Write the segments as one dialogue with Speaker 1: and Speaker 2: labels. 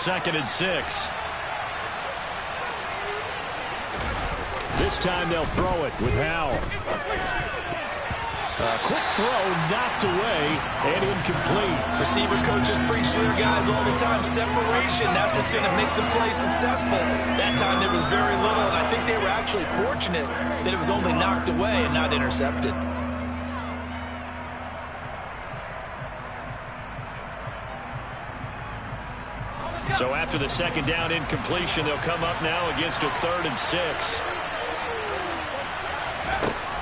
Speaker 1: 2nd and 6. This time they'll throw it with Howell. Quick throw, knocked away, and incomplete.
Speaker 2: Receiver coaches preach to their guys all the time. Separation, that's what's going to make the play successful. That time there was very little, and I think they were actually fortunate that it was only knocked away and not intercepted.
Speaker 1: So after the 2nd down incompletion, they'll come up now against a 3rd and 6.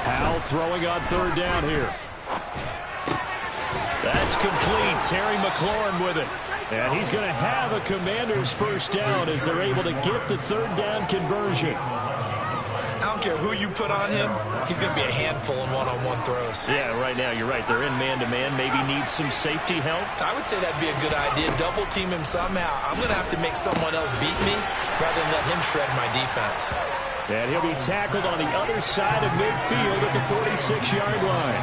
Speaker 1: Howell throwing on 3rd down here. That's complete. Terry McLaurin with it. And he's going to have a Commanders 1st down as they're able to get the 3rd down conversion.
Speaker 2: I don't care who you put on him, he's going to be a handful in one-on-one throws.
Speaker 1: Yeah, right now you're right. They're in man-to-man. Maybe needs some safety help.
Speaker 2: I would say that'd be a good idea. Double team him somehow. I'm going to have to make someone else beat me rather than let him shred my defense.
Speaker 1: And he'll be tackled on the other side of midfield at the 46-yard line.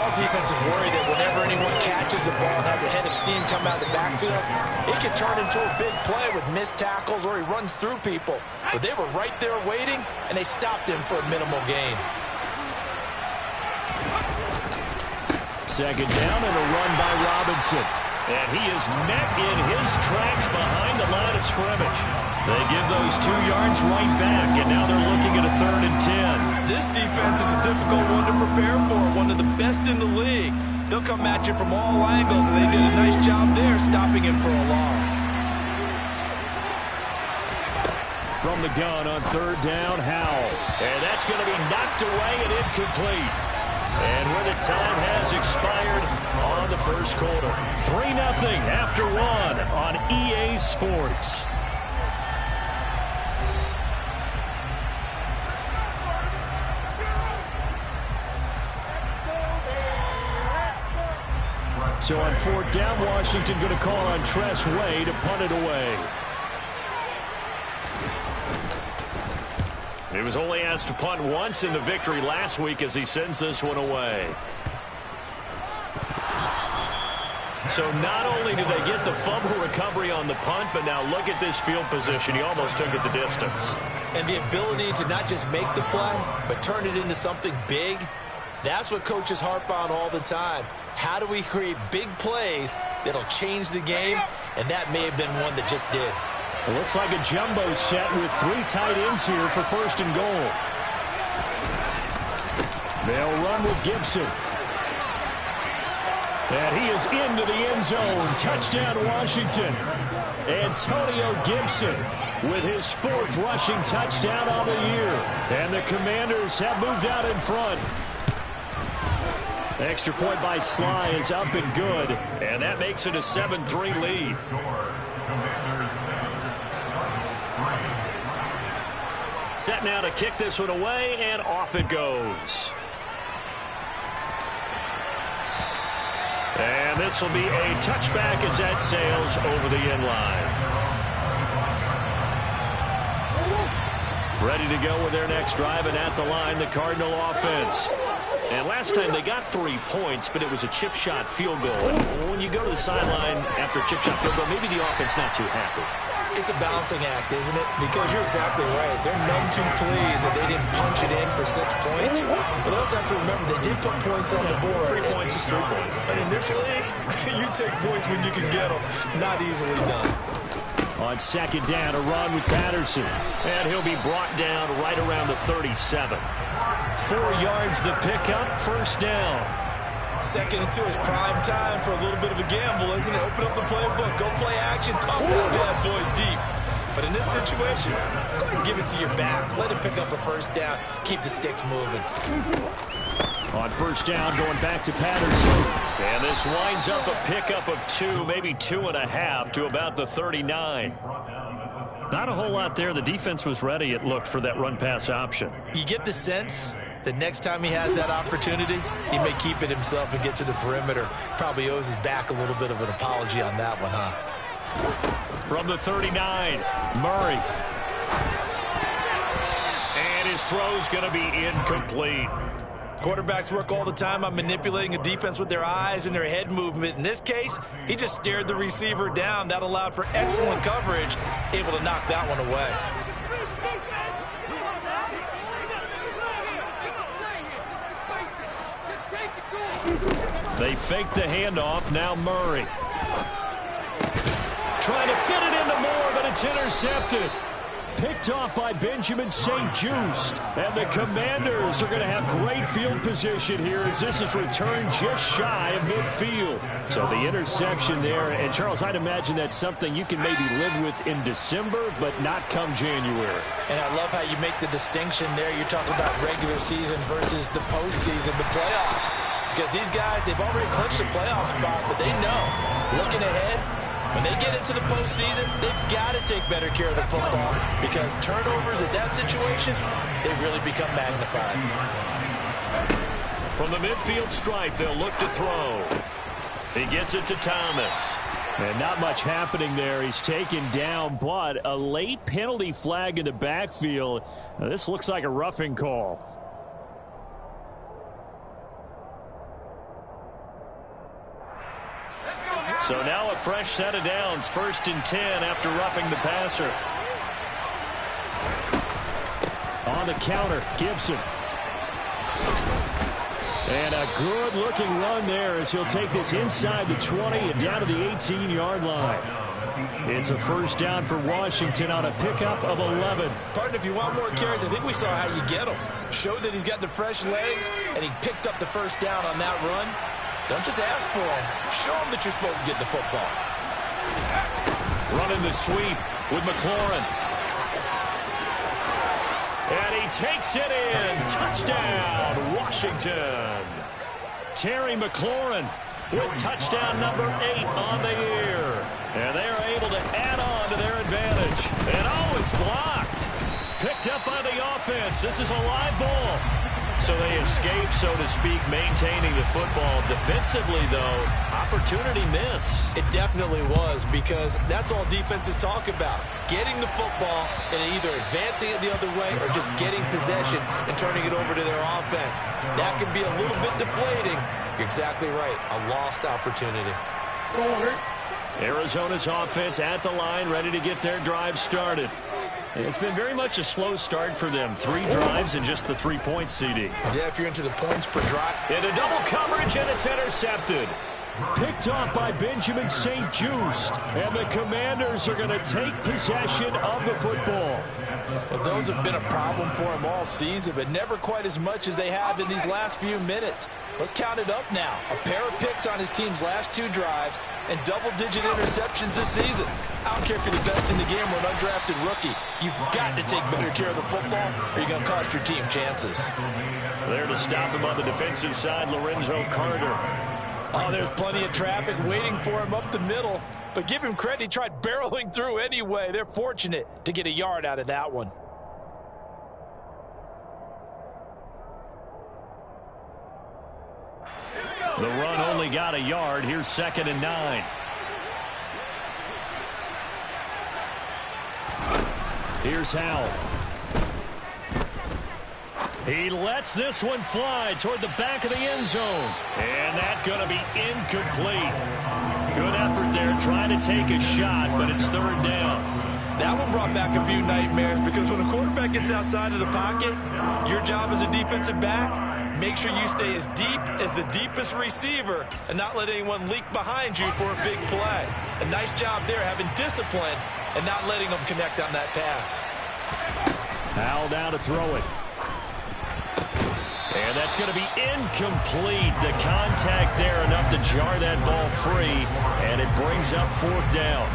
Speaker 2: All defenses worry that whenever anyone catches the ball and has a head of steam come out of the backfield, it can turn into a big play with missed tackles or he runs through people. But they were right there waiting, and they stopped him for a minimal gain.
Speaker 1: 2nd down and a run by Robinson. And he is met in his tracks behind the line of scrimmage. They give those 2 yards right back, and now they're looking at a 3rd and 10.
Speaker 2: This defense is a difficult one to prepare for, one of the best in the league. They'll come at you from all angles, and they did a nice job there stopping him for a loss.
Speaker 1: From the gun on 3rd down, Howell. And that's going to be knocked away and incomplete. And when the time has expired on the 1st quarter. 3-0 after 1 on EA Sports. So on 4th down, Washington going to call on Tress Way to punt it away. He was only asked to punt once in the victory last week as he sends this one away. So not only did they get the fumble recovery on the punt, but now look at this field position. He almost took it the distance.
Speaker 2: And the ability to not just make the play, but turn it into something big, that's what coaches harp on all the time. How do we create big plays that'll change the game? And that may have been one that just did.
Speaker 1: It looks like a jumbo set with 3 tight ends here for 1st and goal. They'll run with Gibson. And he is into the end zone. Touchdown, Washington. Antonio Gibson with his 4th rushing touchdown on the year. And the Commanders have moved out in front. Extra point by Sly is up and good. And that makes it a 7-3 lead. Set now to kick this one away, and off it goes. And this will be a touchback as that sails over the end line. Ready to go with their next drive, and at the line, the Cardinal offense. And last time they got 3 points, but it was a chip shot field goal. And when you go to the sideline after a chip shot field goal, maybe the offense not too happy.
Speaker 2: It's a balancing act, isn't it? Because you're exactly right. They're none too pleased that they didn't punch it in for 6 points. But they also have to remember they did put points on the board.
Speaker 1: 3 points is 3 points.
Speaker 2: And in this league, you take points when you can get them. Not easily done.
Speaker 1: On 2nd down, a run with Patterson. And he'll be brought down right around the 37. 4 yards the pickup, 1st down.
Speaker 2: 2nd and 2 is prime time for a little bit of a gamble, isn't it? Open up the playbook, go play action, toss that bad boy deep. But in this situation, go ahead and give it to your back. Let him pick up a 1st down. Keep the sticks moving.
Speaker 1: On 1st down, going back to Patterson. And this winds up a pickup of 2, maybe 2.5 to about the 39. Not a whole lot there. The defense was ready, it looked, for that run-pass option.
Speaker 2: You get the sense that next time he has that opportunity, he may keep it himself and get to the perimeter. Probably owes his back a little bit of an apology on that one, huh?
Speaker 1: From the 39, Murray. And his throw's going to be incomplete.
Speaker 2: Quarterbacks work all the time on manipulating a defense with their eyes and their head movement. In this case, he just stared the receiver down. That allowed for excellent coverage, able to knock that one away.
Speaker 1: They fake the handoff. Now Murray. Trying to fit it into Moore, but it's intercepted. Picked off by Benjamin St-Juste. And the Commanders are going to have great field position here as this is returned just shy of midfield. So the interception there. And, Charles, I'd imagine that's something you can maybe live with in December, but not come January.
Speaker 2: And I love how you make the distinction there. You're talking about regular season versus the postseason, the playoffs. Because these guys, they've already clinched a playoff spot, but they know, looking ahead, when they get into the postseason, they've got to take better care of the football because turnovers in that situation, they really become magnified.
Speaker 1: From the midfield stripe, they'll look to throw. He gets it to Thomas. And not much happening there. He's taken down, but a late penalty flag in the backfield. Now, this looks like a roughing call. So now a fresh set of downs, 1st and 10 after roughing the passer. On the counter, Gibson. And a good-looking run there as he'll take this inside the 20 and down to the 18-yard line. It's a first down for Washington on a pickup of 11.
Speaker 2: Partner, if you want more carries, I think we saw how you get them. Showed that he's got the fresh legs, and he picked up the first down on that run. Don't just ask for him. Show him that you're supposed to get the football.
Speaker 1: Running the sweep with McLaurin. And he takes it in. Touchdown, Washington. Terry McLaurin with touchdown number 8 on the year. And they're able to add on to their advantage. And oh, it's blocked. Picked up by the offense. This is a live ball. So they escape, so to speak, maintaining the football. Defensively, though, opportunity miss.
Speaker 2: It definitely was because that's all defenses talk about. Getting the football and either advancing it the other way or just getting possession and turning it over to their offense. That can be a little bit deflating. You're exactly right. A lost opportunity.
Speaker 1: Arizona's offense at the line, ready to get their drive started. It's been very much a slow start for them. 3 drives and just the 3-point CD.
Speaker 2: Yeah, if you're into the points per drive.
Speaker 1: Into double coverage, and it's intercepted. Picked off by Benjamin St-Juste. And the Commanders are going to take possession of the football.
Speaker 2: Well, those have been a problem for them all season, but never quite as much as they have in these last few minutes. Let's count it up now. A pair of picks on his team's last 2 drives and double-digit interceptions this season. I don't care if you're the best in the game or an undrafted rookie. You've got to take better care of the football or you're going to cost your team chances.
Speaker 1: There to stop him on the defensive side, Lorenzo Carter.
Speaker 2: Oh, there's plenty of traffic waiting for him up the middle. But give him credit, he tried barreling through anyway. They're fortunate to get a yard out of that one.
Speaker 1: The run only got a yard. Here's 2nd and 9. Here's Howell. He lets this one fly toward the back of the end zone. And that's going to be incomplete. Good effort there, trying to take a shot, but it's 3rd down.
Speaker 2: That one brought back a few nightmares because when a quarterback gets outside of the pocket, your job as a defensive back, make sure you stay as deep as the deepest receiver and not let anyone leak behind you for a big play. A nice job there, having discipline and not letting them connect on that pass.
Speaker 1: Howell down to throw it. And that's going to be incomplete. The contact there enough to jar that ball free, and it brings up 4th down.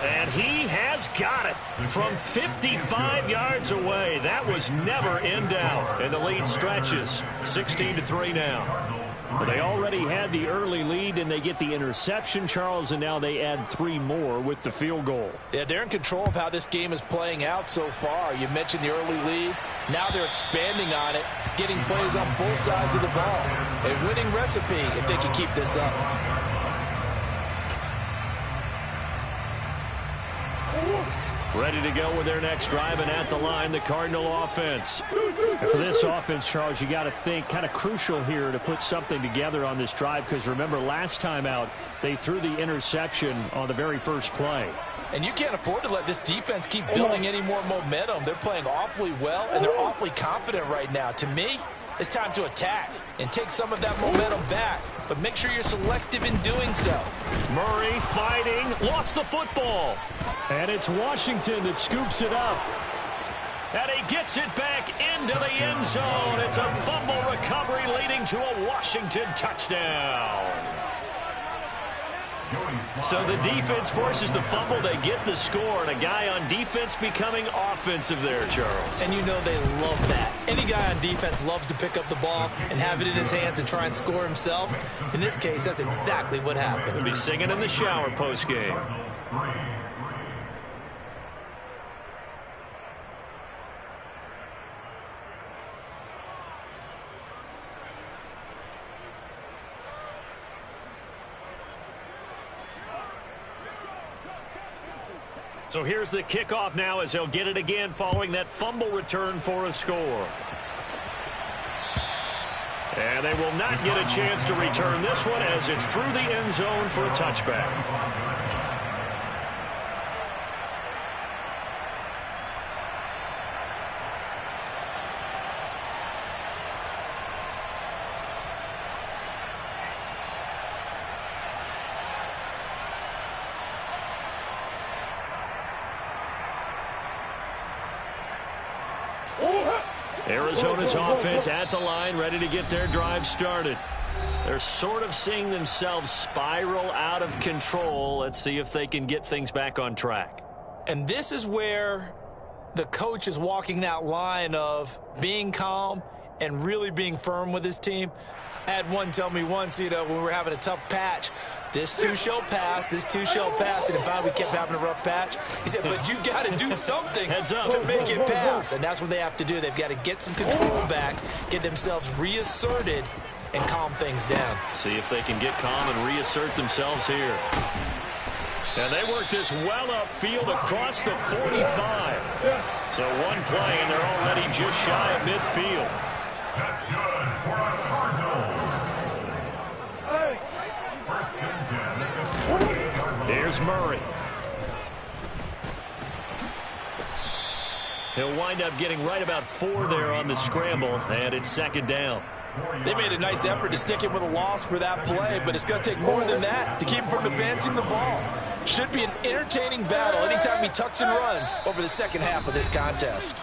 Speaker 1: And he has got it from 55 yards away. That was never in doubt. And the lead stretches 16-3 now. But they already had the early lead, and they get the interception, Charles, and now they add 3 more with the field goal.
Speaker 2: Yeah, they're in control of how this game is playing out so far. You mentioned the early lead. Now they're expanding on it, getting plays on both sides of the ball. A winning recipe if they can keep this up.
Speaker 1: ready to go with their next drive, and at the line, the Cardinal offense.
Speaker 3: And for this offense, Charles, you got to think kind of crucial here to put something together on this drive, because remember last time out, they threw the interception on the very first play.
Speaker 2: And you can't afford to let this defense keep building any more momentum. They're playing awfully well, and they're awfully confident right now. To me, it's time to attack and take some of that momentum back, but make sure you're selective in doing so.
Speaker 1: Murray fighting, lost the football.
Speaker 3: And it's Washington that scoops it up.
Speaker 1: And he gets it back into the end zone. It's a fumble recovery leading to a Washington touchdown. So the defense forces the fumble. They get the score, and a guy on defense becoming offensive there, Charles.
Speaker 2: And you know they love that. Any guy on defense loves to pick up the ball and have it in his hands and try and score himself. In this case, that's exactly what happened.
Speaker 1: He'll be singing in the shower post-game. So here's the kickoff now as they'll get it again following that fumble return for a score. And they will not get a chance to return this one as it's through the end zone for a touchback. Arizona's offense at the line, ready to get their drive started. They're sort of seeing themselves spiral out of control. Let's see if they can get things back on track.
Speaker 2: And this is where the coach is walking that line of being calm and really being firm with his team. I had one tell me once, when we were having a tough patch, this too shall pass, this too shall pass. And finally we kept having a rough patch. He said, but you got to do something to make it pass. And that's what they have to do. They've got to get some control back, get themselves reasserted, and calm things down.
Speaker 1: See if they can get calm and reassert themselves here. And they work this well upfield across the 45. So one play, and they're already just shy of midfield.
Speaker 4: That's good for a Cardinal.
Speaker 1: Here's Murray. He'll wind up getting right about 4 there on the scramble, and it's second down.
Speaker 2: They made a nice effort to stick him with a loss for that play, but it's going to take more than that to keep him from advancing the ball. Should be an entertaining battle anytime he tucks and runs over the second half of this contest.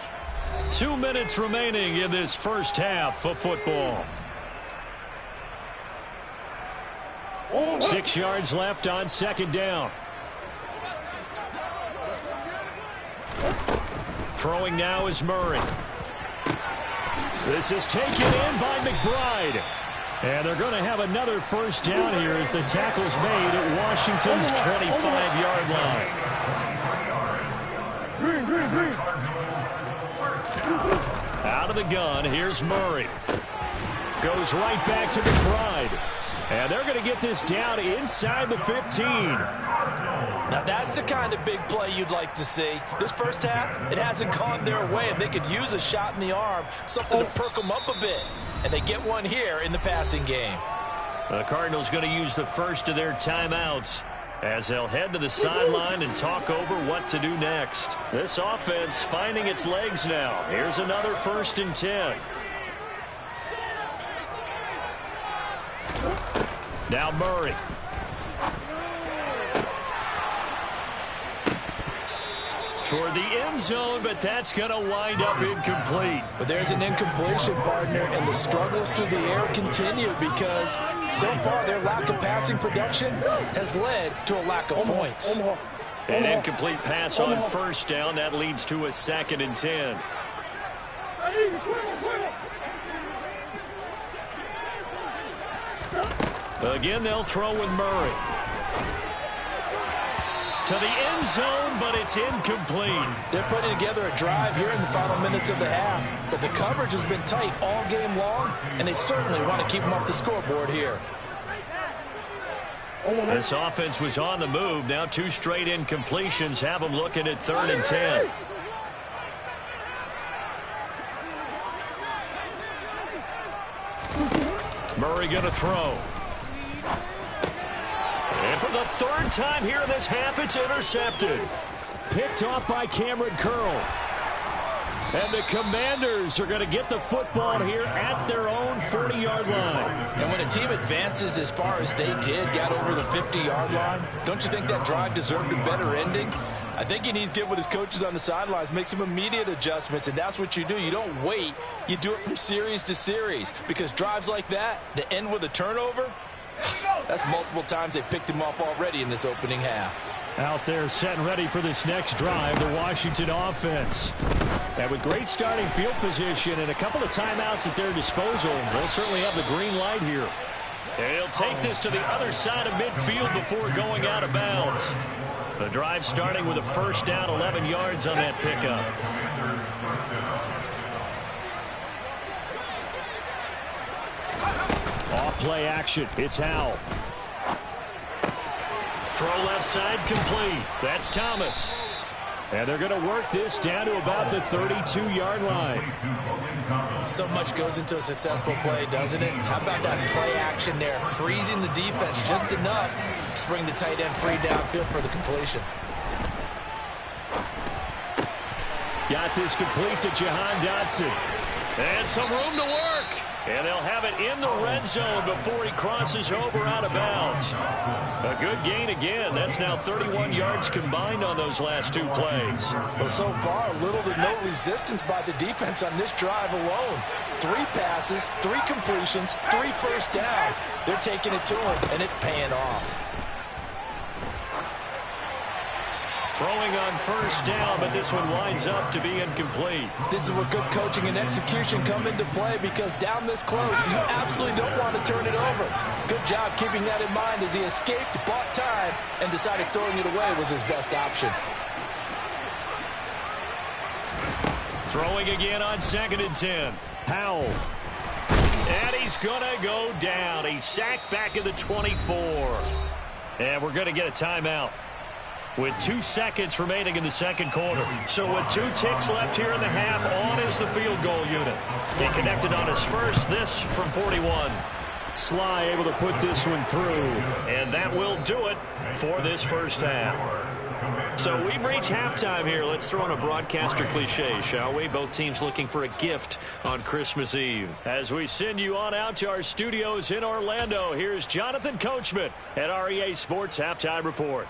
Speaker 1: 2 minutes remaining in this first half of football.
Speaker 3: 6 yards left on second down.
Speaker 1: Throwing now is Murray.
Speaker 3: This is taken in by McBride. And they're going to have another first down here as the tackle's made at Washington's 25-yard line.
Speaker 1: Out of the gun, here's Murray. Goes right back to McBride. And they're going to get this down inside the 15.
Speaker 2: Now that's the kind of big play you'd like to see. This first half, it hasn't gone their way, and they could use a shot in the arm, something to perk them up a bit. And they get one here in the passing game.
Speaker 1: The Cardinals going to use the first of their timeouts as they'll head to the sideline and talk over what to do next. This offense finding its legs now. Here's another 1st and 10. Now Murray. Toward the end zone, but that's going to wind up incomplete.
Speaker 2: But there's an incompletion, partner, and the struggles through the air continue because so far their lack of passing production has led to a lack of points.
Speaker 1: An incomplete pass on first down. That leads to a 2nd and 10. Again, they'll throw with Murray. To the end zone, but it's incomplete.
Speaker 2: They're putting together a drive here in the final minutes of the half, but the coverage has been tight all game long, and they certainly want to keep them off the scoreboard here.
Speaker 1: This offense was on the move. Now 2 straight incompletions have them looking at 3rd and 10. Murray going to throw. And for the 3rd time here in this half, it's intercepted.
Speaker 3: Picked off by Cameron Curl. And the Commanders are going to get the football here at their own 40-yard line.
Speaker 2: And when a team advances as far as they did, got over the 50-yard line, don't you think that drive deserved a better ending? I think he needs to get with his coaches on the sidelines, make some immediate adjustments, and that's what you do. You don't wait. You do it from series to series, because drives like that end with a turnover, that's multiple times they picked him off already in this opening half.
Speaker 3: Out there set and ready for this next drive, the Washington offense. And with great starting field position and a couple of timeouts at their disposal, they'll certainly have the green light here.
Speaker 1: And he'll take this to the other side of midfield before going out of bounds. The drive starting with a 1st down, 11 yards on that pickup.
Speaker 3: Off play action. It's Howell.
Speaker 1: Throw left side complete. That's Thomas.
Speaker 3: And they're going to work this down to about the 32-yard line.
Speaker 2: So much goes into a successful play, doesn't it? How about that play action there? Freezing the defense just enough to bring the tight end free downfield for the completion.
Speaker 3: Got this complete to Jahan Dotson.
Speaker 1: And some room to work. And they'll have it in the red zone before he crosses over out of bounds. A good gain again. That's now 31 yards combined on those last 2 plays.
Speaker 2: Well, so far, little to no resistance by the defense on this drive alone. 3 passes, 3 completions, 3 first downs. They're taking it to him, and it's paying off.
Speaker 1: Throwing on 1st down, but this one winds up to be incomplete.
Speaker 2: This is where good coaching and execution come into play, because down this close, you absolutely don't want to turn it over. Good job keeping that in mind as he escaped, bought time, and decided throwing it away was his best option.
Speaker 1: Throwing again on 2nd and 10.
Speaker 3: Howell.
Speaker 1: And he's going to go down. He's sacked back at the 24. And we're going to get a timeout with 2 seconds remaining in the 2nd quarter. So with 2 ticks left here in the half, on is the field goal unit. He connected on his first, this from 41.
Speaker 3: Sly able to put this one through.
Speaker 1: And that will do it for this 1st half. So we've reached halftime here. Let's throw in a broadcaster cliche, shall we? Both teams looking for a gift on Christmas Eve. As we send you on out to our studios in Orlando, here's Jonathan Coachman at REA Sports Halftime Report.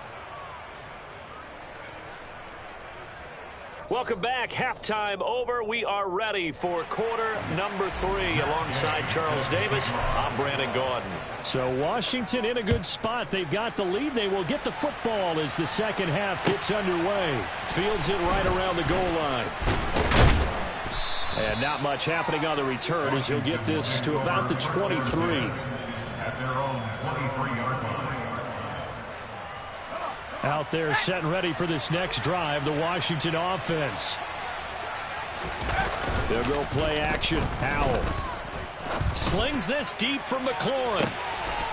Speaker 1: Welcome back. Halftime over. We are ready for quarter number 3 alongside Charles Davis. I'm Brandon Gaudin.
Speaker 3: So Washington in a good spot. They've got the lead. They will get the football as the 2nd half gets underway. Fields it right around the goal line. And not much happening on the return as he'll get this to about the 23.
Speaker 4: At their own 23-yard line.
Speaker 3: Out there set and ready for this next drive, the Washington offense. They'll go play action. Howell slings this deep from McLaurin.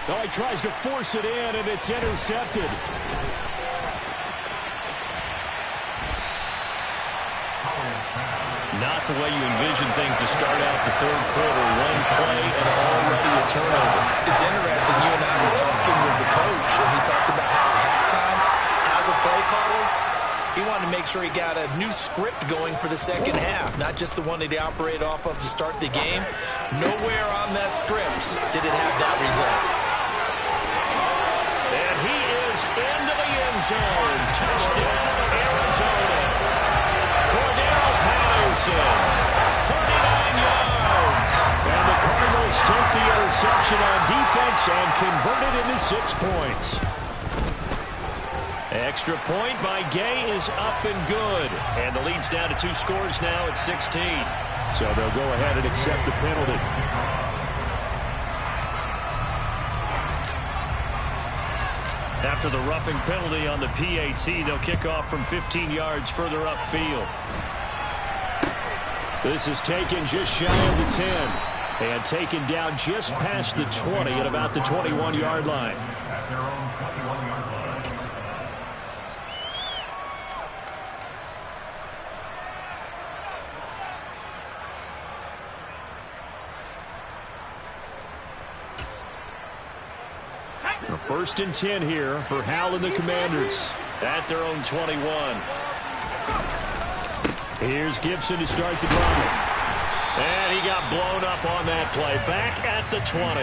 Speaker 3: Oh, he tries to force it in, and it's intercepted.
Speaker 1: Not the way you envision things to start out the 3rd quarter. 1 play and already a turnover.
Speaker 2: It's interesting. You and I were talking with the coach, and he talked about how at halftime, as a play caller, he wanted to make sure he got a new script going for the 2nd half, not just the one that he operated off of to start the game. Nowhere on that script did it have that result.
Speaker 1: And he is into the end zone. Touchdown, Arizona. Cordell Patterson, 39 yards.
Speaker 3: And the Cardinals took the interception on defense and converted into 6 points.
Speaker 1: Extra point by Gay is up and good. And the lead's down to 2 scores now at 16.
Speaker 3: So they'll go ahead and accept the penalty.
Speaker 1: After the roughing penalty on the PAT, they'll kick off from 15 yards further upfield.
Speaker 3: This is taken just shy of the 10. And taken down just past the 20 at about the 21-yard line.
Speaker 4: At their own 21-yard line.
Speaker 3: A 1st and 10 here for Howell and the Commanders at their own 21. Here's Gibson to start the drive. And he got blown up on that play. Back at the 20.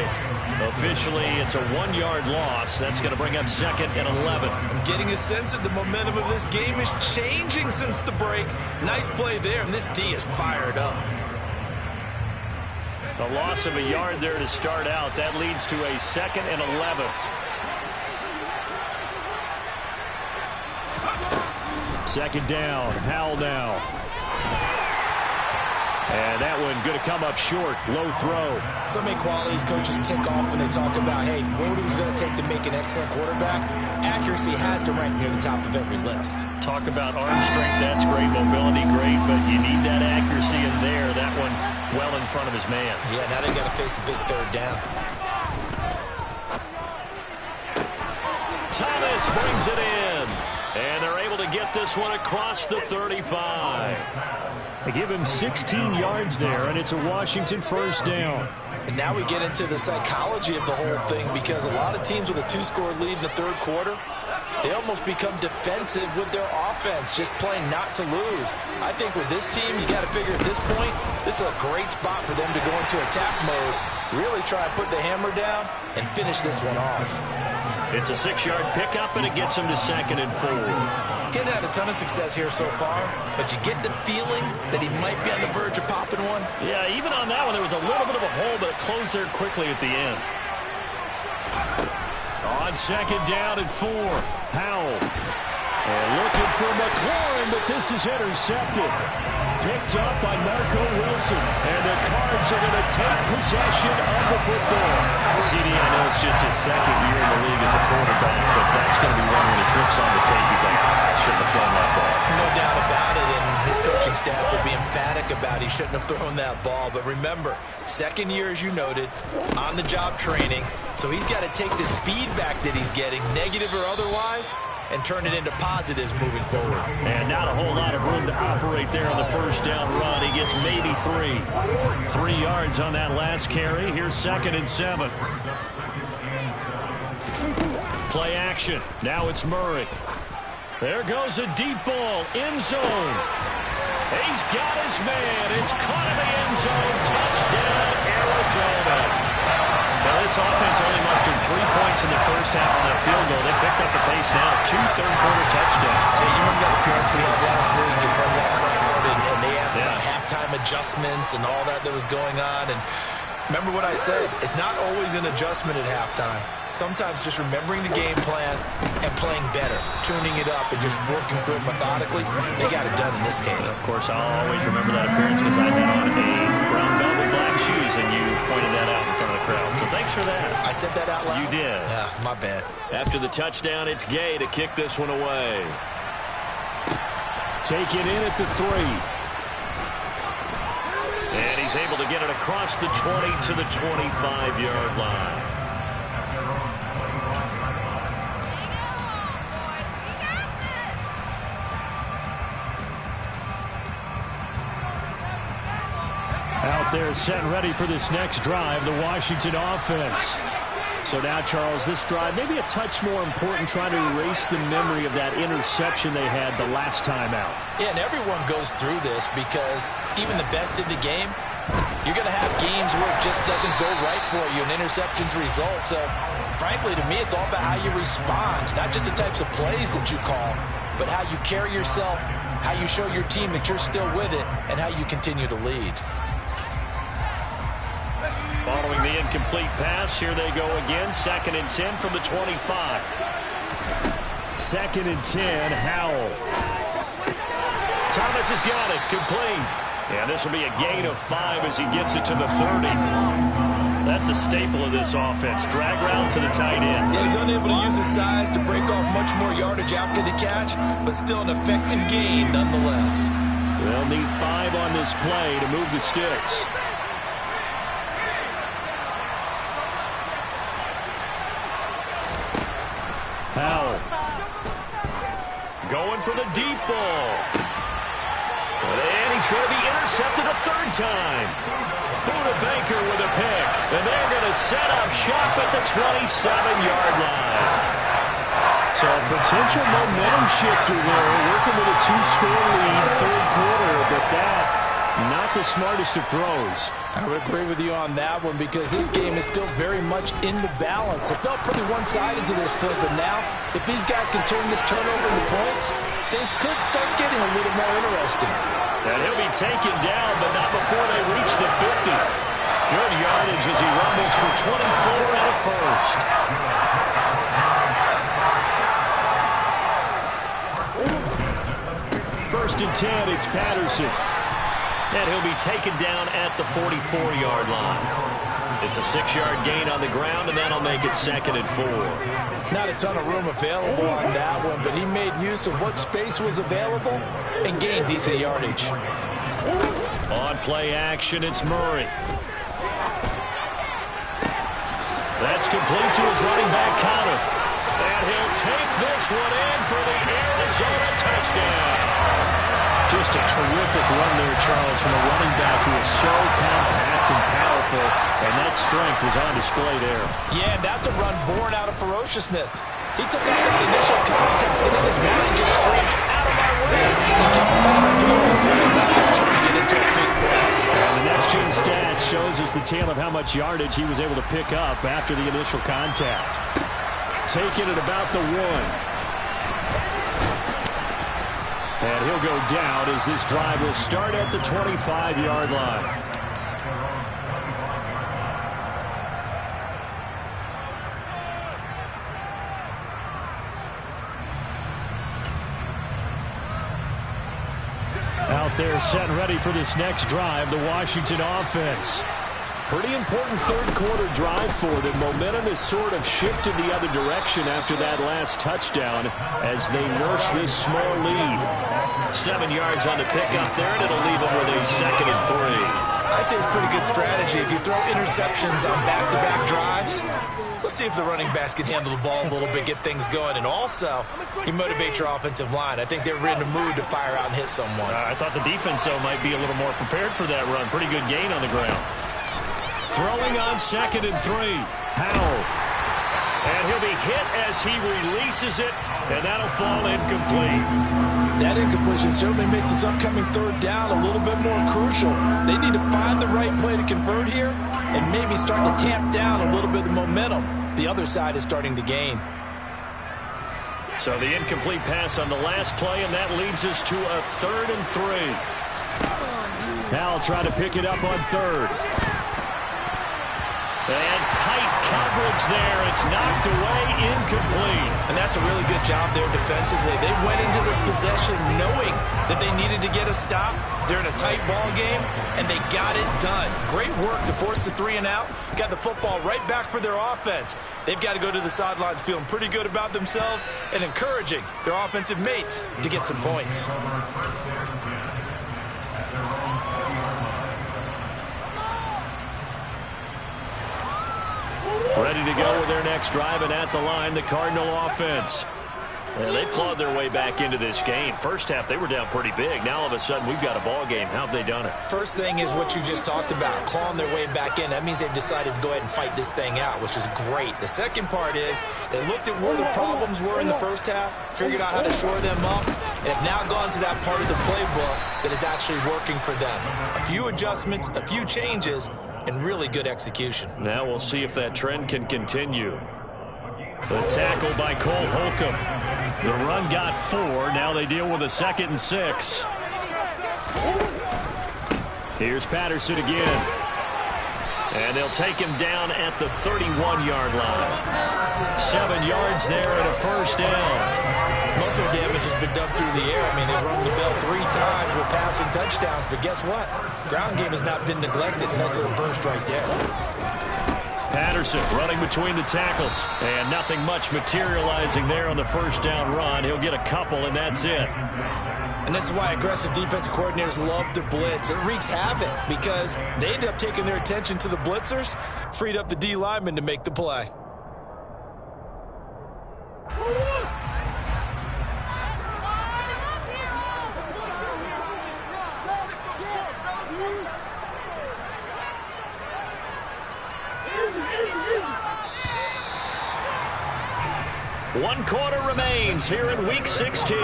Speaker 3: Officially, it's a 1-yard loss. That's going to bring up 2nd and 11.
Speaker 2: I'm getting a sense that the momentum of this game is changing since the break. Nice play there, and this D is fired up.
Speaker 3: The loss of a yard there to start out. That leads to a 2nd and 11. Second down. Howell now. And that one going to come up short. Low throw.
Speaker 2: So many qualities coaches tick off when they talk about, hey, what is it going to take to make an excellent quarterback? Accuracy has to rank near the top of every list.
Speaker 3: Talk about arm strength. That's great. Mobility, great. But you need that accuracy in there. That one well in front of his man.
Speaker 2: Yeah, now they got to face a big 3rd down.
Speaker 3: Thomas brings it in. And they're able to get this one across the 35. They give him 16 yards there, and it's a Washington 1st down.
Speaker 2: And now we get into the psychology of the whole thing, because a lot of teams with a 2-score lead in the 3rd quarter, they almost become defensive with their offense, just playing not to lose. I think with this team, you got to figure at this point, this is a great spot for them to go into attack mode, really try to put the hammer down and finish this one off.
Speaker 3: It's a 6-yard pickup, and it gets him to 2nd and 4.
Speaker 2: Getting had a ton of success here so far, but you get the feeling that he might be on the verge of popping one.
Speaker 3: Yeah, even on that one, there was a little bit of a hole, but it closed there quickly at the end. On 2nd down and 4, Howell. And looking for McLaurin, but this is intercepted. Picked up by Marco Wilson. And the Cards are going to take possession of the football. CD, I know it's just his 2nd year in the league as a quarterback, but that's going to be one when he flips on the tape. He's like, I shouldn't have thrown that ball.
Speaker 2: No doubt about it, and his coaching staff will be emphatic about he shouldn't have thrown that ball. But remember, 2nd year, as you noted, on-the-job training. So he's got to take this feedback that he's getting, negative or otherwise, and turn it into positives moving forward.
Speaker 3: And not a whole lot of room to operate there on the 1st down run. He gets maybe 3. 3 yards on that last carry. Here's 2nd and 7. Play action. Now it's Murray. There goes a deep ball. End zone. He's got his man. It's caught in the end zone. Touchdown, Arizona. Now, this offense only mustered 3 points in the 1st half on that field goal. They picked up the pace now. 2 third-quarter touchdowns.
Speaker 2: Hey, you remember that appearance we had last week in front of that crowd, and they asked about halftime adjustments and all that was going on. And remember what I said, it's not always an adjustment at halftime. Sometimes just remembering the game plan and playing better, tuning it up and just working through it methodically. They got it done in this case.
Speaker 3: Of course, I'll always remember that appearance because I had on a brown belt with black shoes, and you pointed that out in front of the crowd. So thanks for that.
Speaker 2: I said that out loud?
Speaker 3: You did.
Speaker 2: Yeah, my bad.
Speaker 3: After the touchdown, it's Gay to kick this one away. Take it in at the 3. And he's able to get it across the 20 to the 25-yard line. Out there set and ready for this next drive, the Washington offense. So now, Charles, this drive maybe a touch more important, trying to erase the memory of that interception they had the last time out.
Speaker 2: Yeah, and everyone goes through this because even the best in the game, you're going to have games where it just doesn't go right for you, and interceptions result. So, frankly, to me, it's all about how you respond, not just the types of plays that you call, but how you carry yourself, how you show your team that you're still with it, and how you continue to lead.
Speaker 3: Following the incomplete pass, here they go again. 2nd and 10 from the 25. 2nd and 10, Howell. Thomas has got it, complete. And this will be a gain of 5 as he gets it to the 30. That's a staple of this offense. Drag route to the tight end.
Speaker 2: Yeah, he's unable to use his size to break off much more yardage after the catch, but still an effective gain nonetheless.
Speaker 3: They'll need 5 on this play to move the sticks. Powell.
Speaker 1: Going for the deep ball. And he's going to be intercepted a third time. Buda Baker with a pick. And they're going to set up shop at the 27-yard line.
Speaker 3: So a potential momentum shifter there, working with a 2-score lead, third quarter, but that, not the smartest of throws.
Speaker 2: I would agree with you on that one because this game is still very much in the balance. It felt pretty one-sided to this point, but now, if these guys can turn this turnover into points, things could start getting a little more interesting.
Speaker 1: And he'll be taken down, but not before they reach the 50. Good yardage as he rumbles for 24 and a first.
Speaker 3: First and 10, it's Patterson.
Speaker 1: And he'll be taken down at the 44-yard line. It's a 6-yard gain on the ground, and that'll make it 2nd and 4.
Speaker 2: Not a ton of room available on that one, but he made use of what space was available and gained decent yardage.
Speaker 1: On play action, it's Murray. That's complete to his running back, Connor. And he'll take this one in for the Arizona touchdown.
Speaker 3: Just a terrific run there, Charles, from a running back who is so compact and powerful, and that strength was on display there.
Speaker 2: Yeah, that's a run born out of ferociousness. He took out that initial contact, and in his mind just screamed, out of my way! Turning it into a big play.
Speaker 3: And the next-gen stats shows us the tale of how much yardage he was able to pick up after the initial contact. Taking it about the 1. And he'll go down as this drive will start at the 25-yard line. Out there set and ready for this next drive, the Washington offense. Pretty important third-quarter drive for them. Momentum has sort of shifted the other direction after that last touchdown as they nurse this small lead.
Speaker 1: 7 yards on the pickup there, and it'll leave them with a 2nd and 3.
Speaker 2: I'd say it's pretty good strategy. If you throw interceptions on back-to-back drives, let's see if the running backs can handle the ball a little bit, get things going, and also you motivate your offensive line. I think they're in the mood to fire out and hit someone.
Speaker 1: I thought the defense, though, might be a little more prepared for that run. Pretty good gain on the ground. Throwing on 2nd and 3. Powell. And he'll be hit as he releases it, and that'll fall incomplete.
Speaker 2: That incompletion certainly makes this upcoming third down a little bit more crucial. They need to find the right play to convert here and maybe start to tamp down a little bit of the momentum the other side is starting to gain.
Speaker 1: So the incomplete pass on the last play, and that leads us to a 3rd and 3.
Speaker 3: Powell trying to pick it up on 3rd.
Speaker 1: And tight coverage there. It's knocked away, incomplete.
Speaker 2: And that's a really good job there defensively. They went into this possession knowing that they needed to get a stop. They're in a tight ball game, and they got it done. Great work to force the 3 and out. Got the football right back for their offense. They've got to go to the sidelines feeling pretty good about themselves and encouraging their offensive mates to get some points.
Speaker 1: Ready to go with their next drive, and at the line, the Cardinal offense. And they've clawed their way back into this game. First half, they were down pretty big. Now, all of a sudden, we've got a ball game. How have they done it?
Speaker 2: First thing is what you just talked about, clawing their way back in. That means they've decided to go ahead and fight this thing out, which is great. The second part is they looked at where the problems were in the first half, figured out how to shore them up, and have now gone to that part of the playbook that is actually working for them. A few adjustments, a few changes, and really good execution.
Speaker 1: Now we'll see if that trend can continue. The tackle by Cole Holcomb. The run got 4. Now they deal with a 2nd and 6. Here's Patterson again. And they'll take him down at the 31-yard line. 7 yards there and a first down.
Speaker 2: Muscle damage has been done through the air. I mean, they've rung the bell 3 times with passing touchdowns, but guess what? Ground game has not been neglected. Nice little burst right there.
Speaker 1: Patterson running between the tackles, and nothing much materializing there on the first down run. He'll get a couple, and that's it.
Speaker 2: And this is why aggressive defensive coordinators love to blitz. It wreaks havoc because they end up taking their attention to the blitzers, freed up the D lineman to make the play.
Speaker 1: One quarter remains here in Week 16.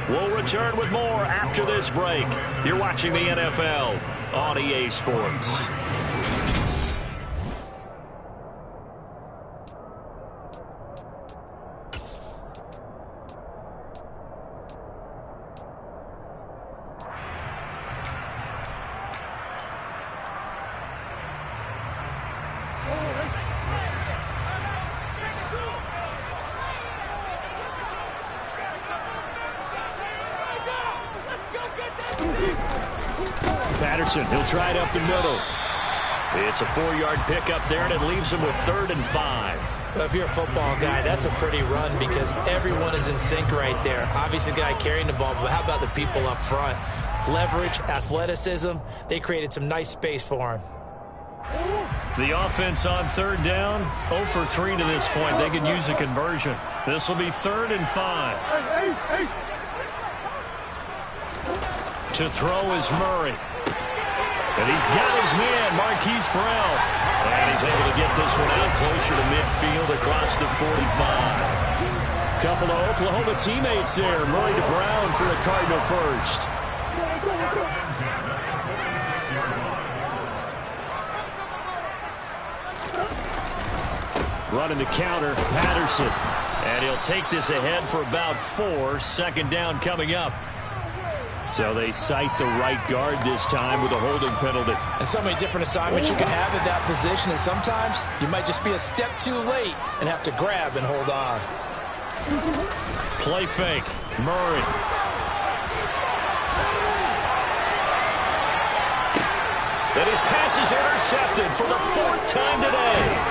Speaker 1: We'll return with more after this break. You're watching the NFL on EA Sports. Patterson, he'll try it up the middle. It's a 4-yard pickup there, and it leaves him with 3rd and 5.
Speaker 2: Well, if you're a football guy, that's a pretty run because everyone is in sync right there. Obviously, the guy carrying the ball, but how about the people up front? Leverage, athleticism, they created some nice space for him.
Speaker 3: The offense on 3rd down, 0 for 3 to this point. They can use a conversion. This will be 3rd and 5. To throw is Murray. And he's got his man, Marquise Brown. And he's able to get this one out closer to midfield across the 45. Couple of Oklahoma teammates there. Murray to Brown for a Cardinal first. Running the counter, Patterson. And he'll take this ahead for about 4. 2nd down coming up. So they cite the right guard this time with a holding penalty.
Speaker 2: And so many different assignments you can have in that position, and sometimes you might just be a step too late and have to grab and hold on.
Speaker 3: Play fake, Murray.
Speaker 1: And his pass is intercepted for the 4th time today.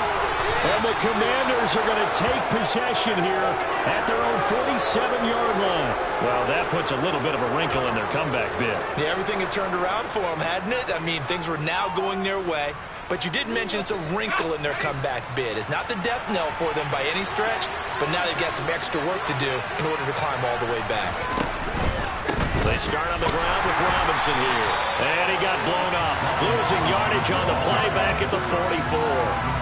Speaker 3: And the Commanders are going to take possession here at their own 47-yard line.
Speaker 1: Well, that puts a little bit of a wrinkle in their comeback bid.
Speaker 2: Yeah, everything had turned around for them, hadn't it? I mean, things were now going their way. But you did mention it's a wrinkle in their comeback bid. It's not the death knell for them by any stretch, but now they've got some extra work to do in order to climb all the way back.
Speaker 1: They start on the ground with Robinson here. And he got blown up. Losing yardage on the play back at the 44.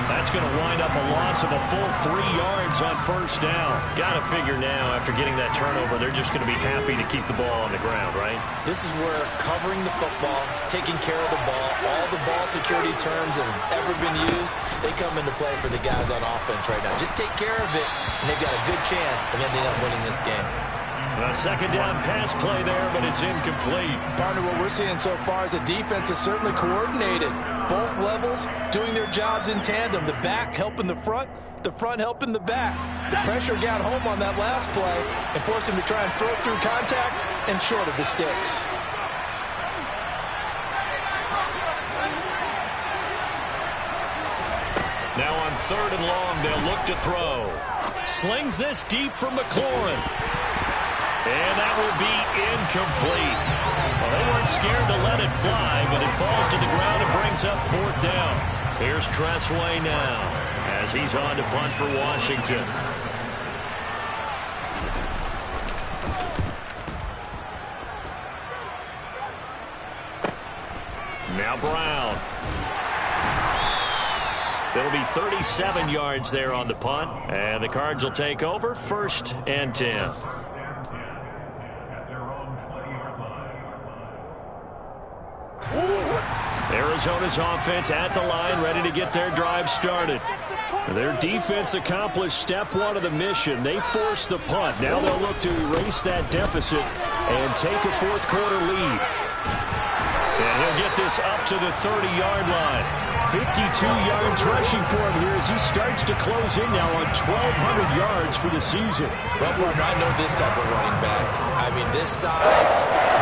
Speaker 1: That's going to wind up a loss of a full 3 yards on 1st down. Got to figure now, after getting that turnover, they're just going to be happy to keep the ball on the ground, right?
Speaker 2: This is where covering the football, taking care of the ball, all the ball security terms that have ever been used, they come into play for the guys on offense right now. Just take care of it, and they've got a good chance of ending up winning this game.
Speaker 1: A 2nd down pass play there, but it's incomplete.
Speaker 2: Partner, what we're seeing so far is the defense is certainly coordinated. Both levels doing their jobs in tandem. The back helping the front helping the back. The pressure got home on that last play and forced him to try and throw through contact and short of the sticks.
Speaker 1: Now on 3rd and long, they'll look to throw.
Speaker 3: Slings this deep from McLaurin.
Speaker 1: And that will be incomplete. Well, they weren't scared to let it fly, but it falls to the ground and brings up 4th down. Here's Tressway now as he's on to punt for Washington. Now Brown. It'll be 37 yards there on the punt, and the Cards will take over 1st and 10. Arizona's offense at the line, ready to get their drive started. Their defense accomplished step 1 of the mission. They forced the punt. Now they'll look to erase that deficit and take a 4th quarter lead. And he'll get this up to the 30-yard line. 52 yards rushing for him here as he starts to close in now on 1,200 yards for the season.
Speaker 2: Well, partner, I know this type of running back. I mean, this size,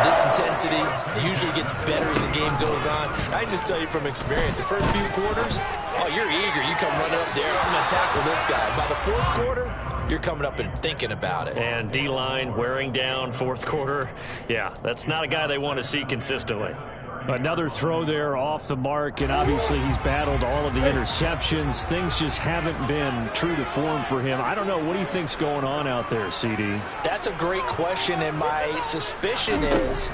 Speaker 2: this intensity, it usually gets better as the game goes on. I can just tell you from experience, the first few quarters, oh, you're eager. You come running up there, I'm going to tackle this guy. By the 4th quarter, you're coming up and thinking about it.
Speaker 1: And D-line wearing down 4th quarter. Yeah, that's not a guy they want to see consistently.
Speaker 3: Another throw there off the mark, and obviously he's battled all of the interceptions. Things just haven't been true to form for him. I don't know. What do you think's going on out there, CD?
Speaker 2: That's a great question, and my suspicion is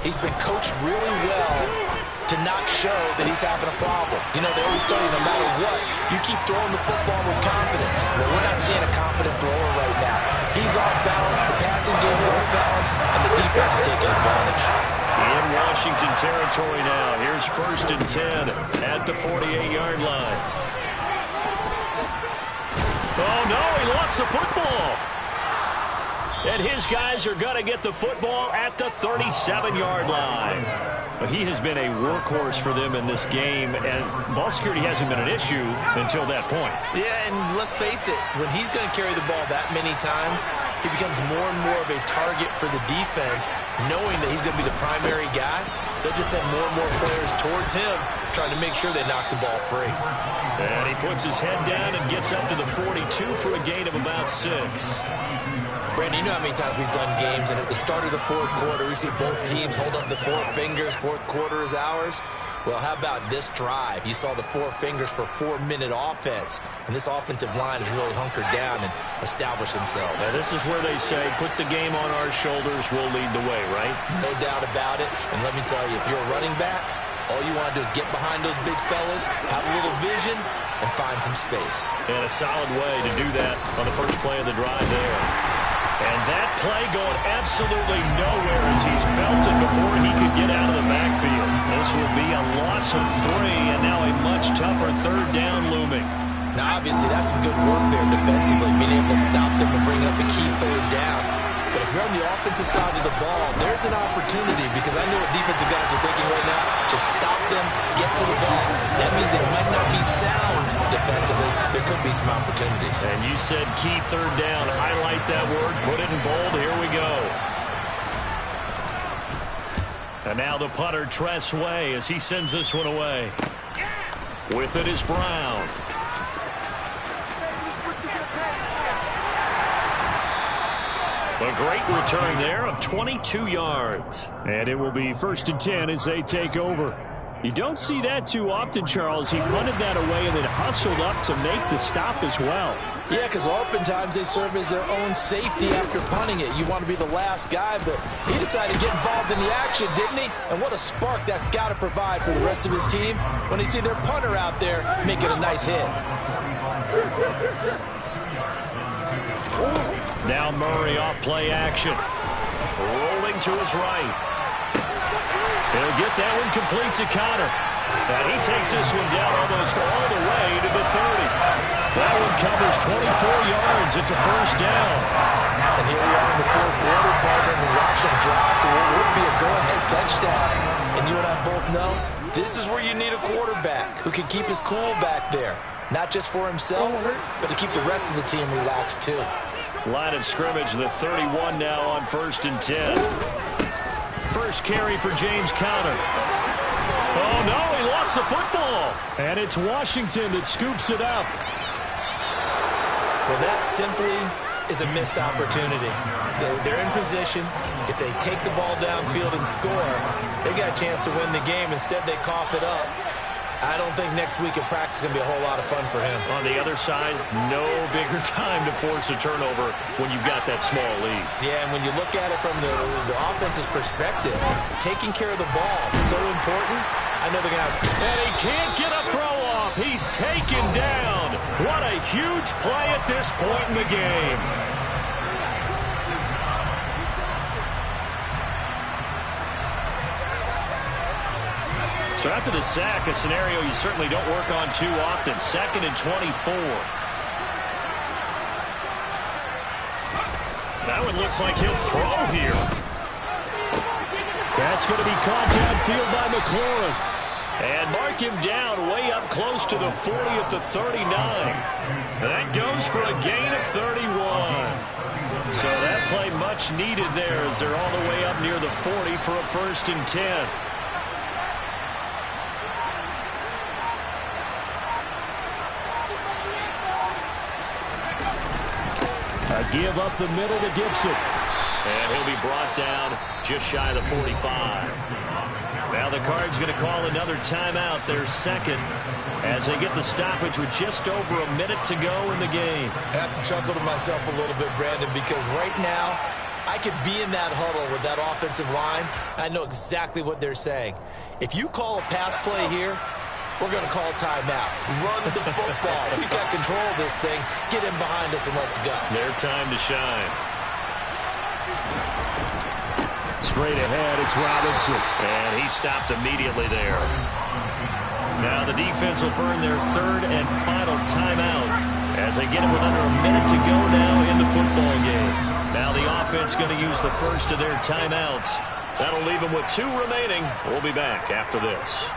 Speaker 2: he's been coached really well to not show that he's having a problem. You know, they always tell you no matter what, you keep throwing the football with confidence. Well, we're not seeing a confident thrower defense is taking advantage.
Speaker 1: In Washington territory now. Here's 1st and 10 at the 48-yard line. Oh, no, he lost the football. And his guys are going to get the football at the 37-yard line. But he has been a workhorse for them in this game, and ball security hasn't been an issue until that point.
Speaker 2: Yeah, and let's face it, when he's going to carry the ball that many times, he becomes more and more of a target for the defense, knowing that he's going to be the primary guy. They'll just send more and more players towards him, trying to make sure they knock the ball free.
Speaker 1: And he puts his head down and gets up to the 42 for a gain of about 6.
Speaker 2: Brandon, you know how many times we've done games, and at the start of the fourth quarter, we see both teams hold up the 4 fingers, fourth quarter is ours. Well, how about this drive? You saw the 4 fingers for 4-minute offense, and this offensive line has really hunkered down and established themselves.
Speaker 1: Now, this is where they say, put the game on our shoulders, we'll lead the way, right?
Speaker 2: No doubt about it, and let me tell you, if you're a running back, all you want to do is get behind those big fellas, have a little vision, and find some space.
Speaker 1: And a solid way to do that on the first play of the drive there. And that play going absolutely nowhere as he's belted before he could get out of the backfield. This will be a loss of 3, and now a much tougher 3rd down looming.
Speaker 2: Now, obviously, that's some good work there defensively, being able to stop them and bring up a key 3rd down. But if you're on the offensive side of the ball, there's an opportunity, because I know what defensive guys are thinking right now. Just stop them, get to the ball. That means they might not be sound defensively. There could be some opportunities.
Speaker 1: And you said key 3rd down. Highlight that word. Put it in bold. Here we go. And now the punter, Tress Way, as he sends this one away. With it is Brown. A great return there of 22 yards.
Speaker 3: And it will be 1st and 10 as they take over. You don't see that too often, Charles. He punted that away and then hustled up to make the stop as well.
Speaker 2: Yeah, because oftentimes they serve as their own safety after punting it. You want to be the last guy, but he decided to get involved in the action, didn't he? And what a spark that's got to provide for the rest of his team when they see their punter out there making a nice hit.
Speaker 1: Now Murray off play action. Rolling to his right. He'll get that one complete to Connor. And he takes this one down almost all the way to the 30. That one covers 24 yards. It's a 1st down.
Speaker 2: And here we are in the 4th quarter, partner, and watch him drop for what would be a go-ahead touchdown. And you and I both know, this is where you need a quarterback who can keep his cool back there. Not just for himself, but to keep the rest of the team relaxed too.
Speaker 1: Line of scrimmage, the 31 now on 1st and 10. First carry for James Conner. Oh, no, he lost the football.
Speaker 3: And it's Washington that scoops it up.
Speaker 2: Well, that simply is a missed opportunity. They're in position. If they take the ball downfield and score, they got a chance to win the game. Instead, they cough it up. I don't think next week at practice is going to be a whole lot of fun for him.
Speaker 1: On the other side, no bigger time to force a turnover when you've got that small lead.
Speaker 2: Yeah, and when you look at it from the offense's perspective, taking care of the ball is so important. I know they're going to have...
Speaker 1: And he can't get a throw off. He's taken down. What a huge play at this point in the game. So after the sack, a scenario you certainly don't work on too often. 2nd and 24. That one looks like he'll throw here.
Speaker 3: That's going to be caught downfield by McLaurin.
Speaker 1: And mark him down way up close to the 40 at the 39. And that goes for a gain of 31. So that play much needed there as they're all the way up near the 40 for a 1st and 10.
Speaker 3: A give up the middle to Gibson.
Speaker 1: And he'll be brought down just shy of the 45. Now the Cards going to call another timeout, their 2nd, as they get the stoppage with just over a minute to go in the game.
Speaker 2: I have to chuckle to myself a little bit, Brandon, because right now I could be in that huddle with that offensive line. I know exactly what they're saying. If you call a pass play here, we're going to call timeout. Run the football. We've got control of this thing. Get in behind us and let's go.
Speaker 1: Their time to shine.
Speaker 3: Straight ahead, it's Robinson.
Speaker 1: And he stopped immediately there. Now the defense will burn their third and final timeout as they get it with under a minute to go now in the football game. Now the offense going to use the first of their timeouts. That'll leave them with 2 remaining. We'll be back after this.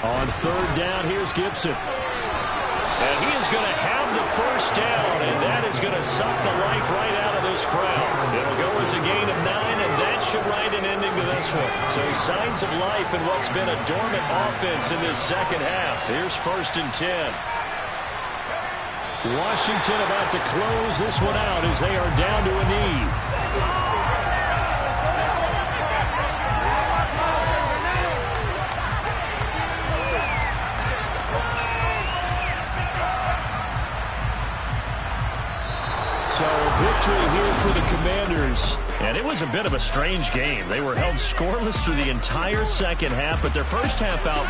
Speaker 3: On third down, here's Gibson.
Speaker 1: And he is going to have the first down, and that is going to suck the life right out of this crowd. It'll go as a gain of 9, and that should write an ending to this one. So signs of life in what's been a dormant offense in this second half. Here's 1st and 10.
Speaker 3: Washington about to close this one out as they are down to a knee. So victory here for the Commanders.
Speaker 1: And it was a bit of a strange game. They were held scoreless through the entire second half, but their first half out